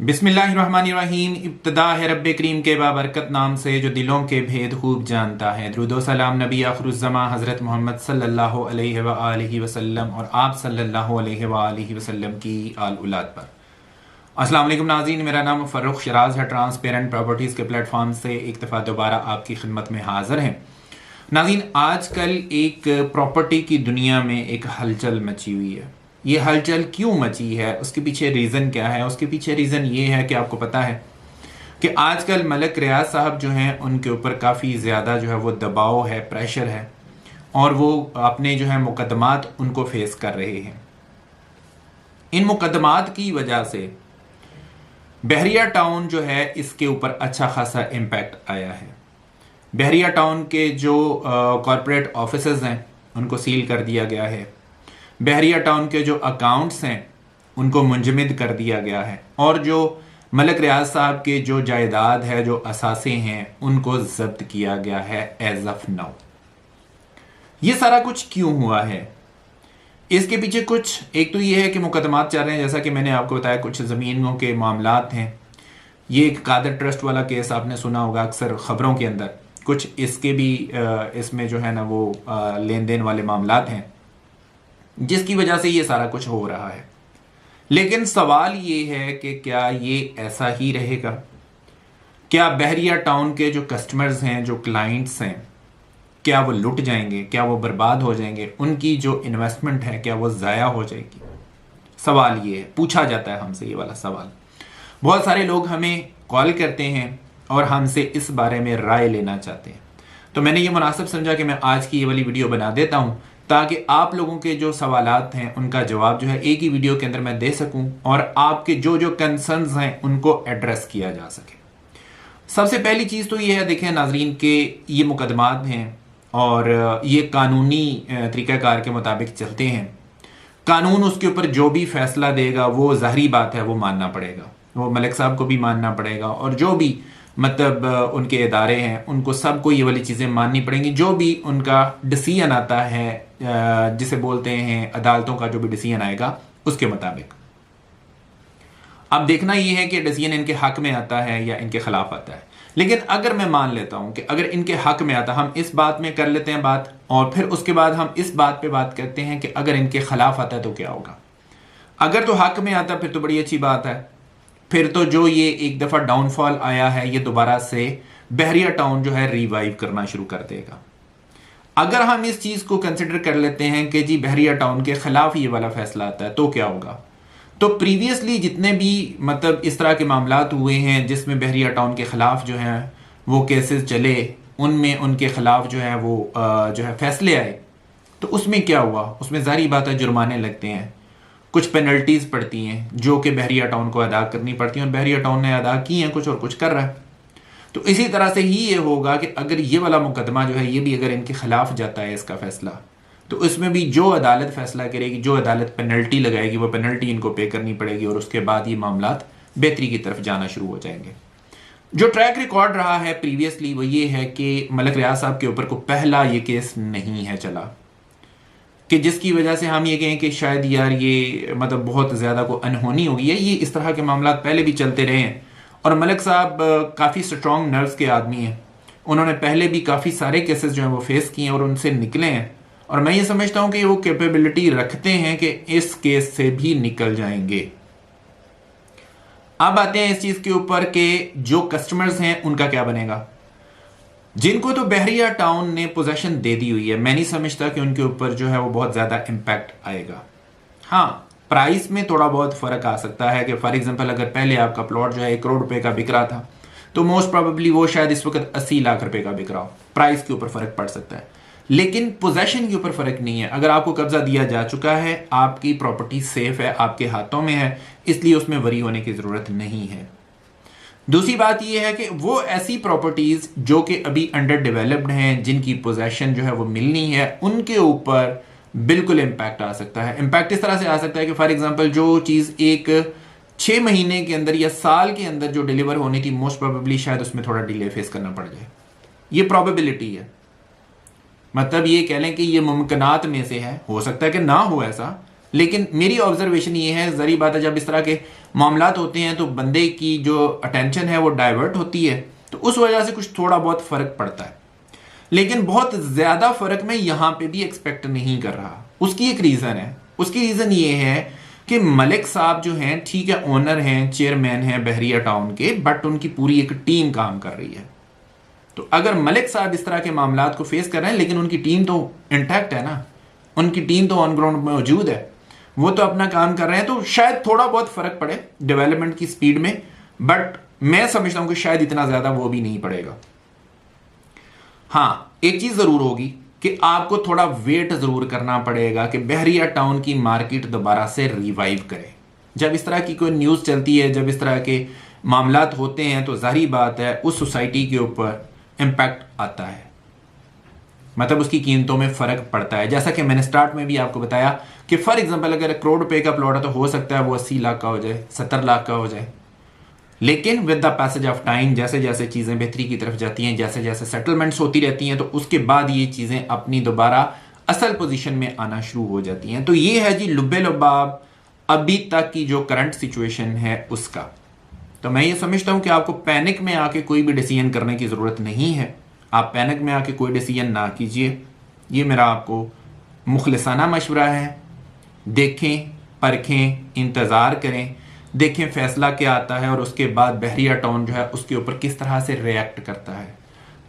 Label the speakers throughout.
Speaker 1: बिस्मिल्लाहिर्रहमानिर्रहीम। इब्तिदा है रब्बे करीम के बाबरकत नाम से जो दिलों के भेद खूब जानता है। दुरूदो सलाम नबी आखिरुज़्ज़मा हज़रत मोहम्मद सल्लल्लाहु अलैहि वसल्लम और आप सल्लल्लाहु अलैहि वसल्लम की आल औलाद पर। अस्सलाम वालेकुम नाज़रीन, मेरा नाम फ़र्रुख शराज है। ट्रांसपेरेंट प्रॉपर्टीज़ के प्लेटफॉर्म से एक दफ़ा दोबारा आपकी खिदमत में हाज़िर हैं। नाज़रीन, आजकल एक प्रॉपर्टी की दुनिया में एक हलचल मची हुई है। ये हलचल क्यों मची है, उसके पीछे रीज़न क्या है? उसके पीछे रीज़न ये है कि आपको पता है कि आजकल मलिक रियाज साहब जो हैं उनके ऊपर काफ़ी ज़्यादा जो है वो दबाव है, प्रेशर है, और वो अपने जो है मुकदमात उनको फेस कर रहे हैं। इन मुकदमात की वजह से बहरिया टाउन जो है इसके ऊपर अच्छा खासा इम्पैक्ट आया है। बहरिया टाउन के जो कॉरपोरेट ऑफिसेज हैं उनको सील कर दिया गया है। बहरिया टाउन के जो अकाउंट्स हैं उनको मुंजमद कर दिया गया है, और जो मलिक रियाज साहब के जो जायदाद है, जो असासे हैं, उनको जब्त किया गया है एज ऑफ नाउ। ये सारा कुछ क्यों हुआ है? इसके पीछे कुछ एक तो ये है कि मुकदमात चल रहे हैं, जैसा कि मैंने आपको बताया, कुछ ज़मीनों के मामलात हैं। ये एक कादर ट्रस्ट वाला केस आपने सुना होगा अक्सर खबरों के अंदर। कुछ इसके भी इसमें जो है ना वो लेन देन वाले मामलात हैं, जिसकी वजह से ये सारा कुछ हो रहा है। लेकिन सवाल ये है कि क्या ये ऐसा ही रहेगा? क्या बहरिया टाउन के जो कस्टमर्स हैं, जो क्लाइंट्स हैं, क्या वो लुट जाएंगे? क्या वो बर्बाद हो जाएंगे? उनकी जो इन्वेस्टमेंट है क्या वो ज़ाया हो जाएगी? सवाल ये है, पूछा जाता है हमसे ये वाला सवाल। बहुत सारे लोग हमें कॉल करते हैं और हमसे इस बारे में राय लेना चाहते हैं। तो मैंने ये मुनासिब समझा कि मैं आज की ये वाली वीडियो बना देता हूँ, ताकि आप लोगों के जो सवालात हैं उनका जवाब जो है एक ही वीडियो के अंदर मैं दे सकूं, और आपके जो जो कंसर्न्स हैं उनको एड्रेस किया जा सके। सबसे पहली चीज़ तो ये है, देखें नाजरीन, के ये मुकदमात हैं और ये कानूनी तरीक़ाकार के मुताबिक चलते हैं। कानून उसके ऊपर जो भी फैसला देगा वो ज़ाहरी बात है वो मानना पड़ेगा, वो मलिक साहब को भी मानना पड़ेगा, और जो भी मतलब उनके इदारे हैं उनको सबको ये वाली चीज़ें माननी पड़ेंगी। जो भी उनका डिसीजन आता है, जिसे बोलते हैं अदालतों का जो भी डिसीजन आएगा उसके मुताबिक। अब देखना ये है कि डिसीजन इनके हक में आता है या इनके खिलाफ आता है। लेकिन अगर मैं मान लेता हूं कि अगर इनके हक में आता, हम इस बात में कर लेते हैं बात, और फिर उसके बाद हम इस बात पे बात करते हैं कि अगर इनके खिलाफ आता है तो क्या होगा। अगर तो हक में आता फिर तो बड़ी अच्छी बात है। फिर तो जो ये एक दफ़ा डाउनफॉल आया है ये दोबारा से बहरिया टाउन जो है रिवाइव करना शुरू कर देगा। अगर हम इस चीज़ को कंसिडर कर लेते हैं कि जी बहरिया टाउन के खिलाफ ये वाला फैसला आता है तो क्या होगा, तो प्रीवियसली जितने भी मतलब इस तरह के मामलात हुए हैं जिसमें बहरिया टाउन के खिलाफ जो है वो केसेस चले, उनमें उनके खिलाफ जो है वो जो है फैसले आए, तो उसमें क्या हुआ? उसमें ज़ाहिर बात है जुर्माने लगते हैं, कुछ पेनल्टीज पड़ती हैं जो कि बहरिया टाउन को अदा करनी पड़ती हैं, और बहरिया टाउन ने अदा की हैं कुछ और कुछ कर रहा है। तो इसी तरह से ही ये होगा कि अगर ये वाला मुकदमा जो है ये भी अगर इनके खिलाफ जाता है इसका फैसला, तो इसमें भी जो अदालत फैसला करेगी, जो अदालत पेनल्टी लगाएगी, वो पेनल्टी इनको पे करनी पड़ेगी, और उसके बाद ये मामलात बेहतरी की तरफ जाना शुरू हो जाएंगे। जो ट्रैक रिकॉर्ड रहा है प्रीवियसली वो ये है कि मलिक रियाज साहब के ऊपर को पहला ये केस नहीं है चला कि जिसकी वजह से हम ये कहें कि शायद यार ये मतलब बहुत ज़्यादा को अनहोनी हो गई है। ये इस तरह के मामला पहले भी चलते रहे हैं, और मलिक साहब काफ़ी स्ट्रॉन्ग नर्व्स के आदमी हैं। उन्होंने पहले भी काफ़ी सारे केसेस जो हैं वो फेस किए हैं और उनसे निकले हैं, और मैं ये समझता हूँ कि वो कैपेबिलिटी रखते हैं कि इस केस से भी निकल जाएंगे। अब आते हैं इस चीज़ के ऊपर कि जो कस्टमर्स हैं उनका क्या बनेगा। जिनको तो बहरिया टाउन ने पोजेशन दे दी हुई है, मैं नहीं समझता कि उनके ऊपर जो है वो बहुत ज़्यादा इम्पैक्ट आएगा। हाँ, प्राइस में थोड़ा बहुत फ़र्क आ सकता है कि फॉर एग्जांपल अगर पहले आपका प्लॉट जो है 1 करोड़ रुपए का बिक रहा था, तो मोस्ट प्रोबेबली वो शायद इस वक्त 80 लाख रुपए का बिक रहा हो। प्राइस के ऊपर फ़र्क पड़ सकता है, लेकिन पोजेशन के ऊपर फ़र्क नहीं है। अगर आपको कब्जा दिया जा चुका है, आपकी प्रॉपर्टी सेफ है, आपके हाथों में है, इसलिए उसमें वरी होने की ज़रूरत नहीं है। दूसरी बात यह है कि वो ऐसी प्रॉपर्टीज जो कि अभी अंडर डेवलप्ड हैं, जिनकी पोजेशन जो है वो मिलनी है, उनके ऊपर बिल्कुल इम्पैक्ट आ सकता है। इम्पैक्ट इस तरह से आ सकता है कि फॉर एग्जांपल जो चीज़ एक 6 महीने के अंदर या साल के अंदर जो डिलीवर होनी थी, मोस्ट प्रोबेबली शायद उसमें थोड़ा डिले फेस करना पड़ जाए। ये प्रोबेबिलिटी है, मतलब ये कह लें कि ये मुमकिनात में से है। हो सकता है कि ना हो ऐसा, लेकिन मेरी ऑब्जर्वेशन ये है, ज़री बात है, जब इस तरह के मामलात होते हैं तो बंदे की जो अटेंशन है वो डाइवर्ट होती है, तो उस वजह से कुछ थोड़ा बहुत फ़र्क पड़ता है। लेकिन बहुत ज़्यादा फ़र्क मैं यहाँ पे भी एक्सपेक्ट नहीं कर रहा। उसकी एक रीज़न है, उसकी रीज़न ये है कि मलिक साहब जो हैं, ठीक है, ओनर हैं, चेयरमैन हैं बहरिया टाउन के, बट उनकी पूरी एक टीम काम कर रही है। तो अगर मलिक साहब इस तरह के मामलात को फेस कर रहे हैं, लेकिन उनकी टीम तो इंटैक्ट है ना, उनकी टीम तो ऑन ग्राउंड मौजूद है, वो तो अपना काम कर रहे हैं, तो शायद थोड़ा बहुत फ़र्क पड़े डेवलपमेंट की स्पीड में, बट मैं समझता हूं कि शायद इतना ज़्यादा वो भी नहीं पड़ेगा। हाँ, एक चीज़ ज़रूर होगी कि आपको थोड़ा वेट ज़रूर करना पड़ेगा कि बहरिया टाउन की मार्केट दोबारा से रिवाइव करे। जब इस तरह की कोई न्यूज़ चलती है, जब इस तरह के मामलात होते हैं, तो ज़ाहिरी बात है उस सोसाइटी के ऊपर इम्पैक्ट आता है, मतलब उसकी कीमतों में फ़र्क पड़ता है। जैसा कि मैंने स्टार्ट में भी आपको बताया कि फॉर एग्जांपल अगर 1 करोड़ रुपए का प्लॉट है तो हो सकता है वो 80 लाख का हो जाए, 70 लाख का हो जाए। लेकिन with the passage of time, जैसे जैसे चीज़ें बेहतरी की तरफ जाती हैं, जैसे जैसे सेटलमेंट्स होती रहती हैं, तो उसके बाद ये चीज़ें अपनी दोबारा असल पोजीशन में आना शुरू हो जाती हैं। तो ये है जी लुब्बे लुबाब अभी तक की जो करंट सिचुएशन है उसका। तो मैं ये समझता हूँ कि आपको पैनिक में आके कोई भी डिसीजन करने की ज़रूरत नहीं है। आप पैनिक में आके कोई डिसीजन ना कीजिए, ये मेरा आपको मुखलिसाना मशवरा है। देखें, परखें, इंतज़ार करें, देखें फैसला क्या आता है, और उसके बाद बहरिया टाउन जो है उसके ऊपर किस तरह से रिएक्ट करता है।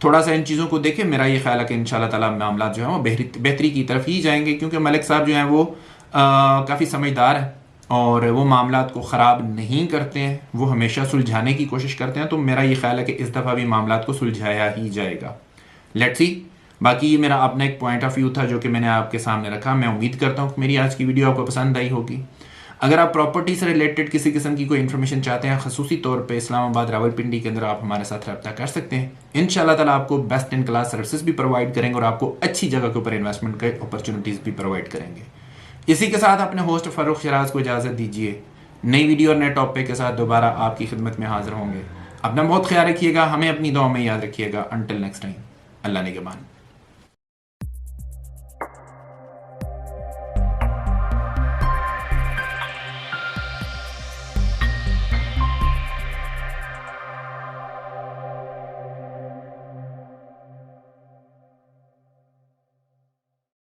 Speaker 1: थोड़ा सा इन चीज़ों को देखें। मेरा ये ख्याल है कि इंशाल्लाह ताला मामला जो है वो बेहतरी की तरफ ही जाएंगे, क्योंकि मलिक साहब जो हैं वो काफ़ी समझदार हैं और वो मामलात को ख़राब नहीं करते हैं, वो हमेशा सुलझाने की कोशिश करते हैं। तो मेरा ये ख्याल है कि इस दफ़ा भी मामलात को सुलझाया ही जाएगा। Let's see. बाकी ये मेरा अपना एक पॉइंट ऑफ व्यू था जो कि मैंने आपके सामने रखा। मैं उम्मीद करता हूँ कि मेरी आज की वीडियो आपको पसंद आई होगी। अगर आप प्रॉपर्टी से रिलेटेड किसी किस्म की कोई इन्फॉर्मेशन चाहते हैं, खसूसी तौर पे इस्लामाबाद रावलपिंडी के अंदर, आप हमारे साथ रब्ता कर सकते हैं। इंशाल्लाह ताला आपको बेस्ट इन क्लास सर्विसेज भी प्रोवाइड करेंगे और आपको अच्छी जगह के ऊपर इन्वेस्टमेंट के अपॉर्चुनिटीज़ भी प्रोवाइड करेंगे। इसी के साथ अपने होस्ट फ़ारूक शराज को इजाज़त दीजिए। नई वीडियो और नए टॉपिक के साथ दोबारा आपकी खिदमत में हाजिर होंगे। अपना बहुत ख्याल रखिएगा, हमें अपनी दुआ में याद रखिएगा। अंटिल नेक्स्ट टाइम, अल्लाह निगहबान।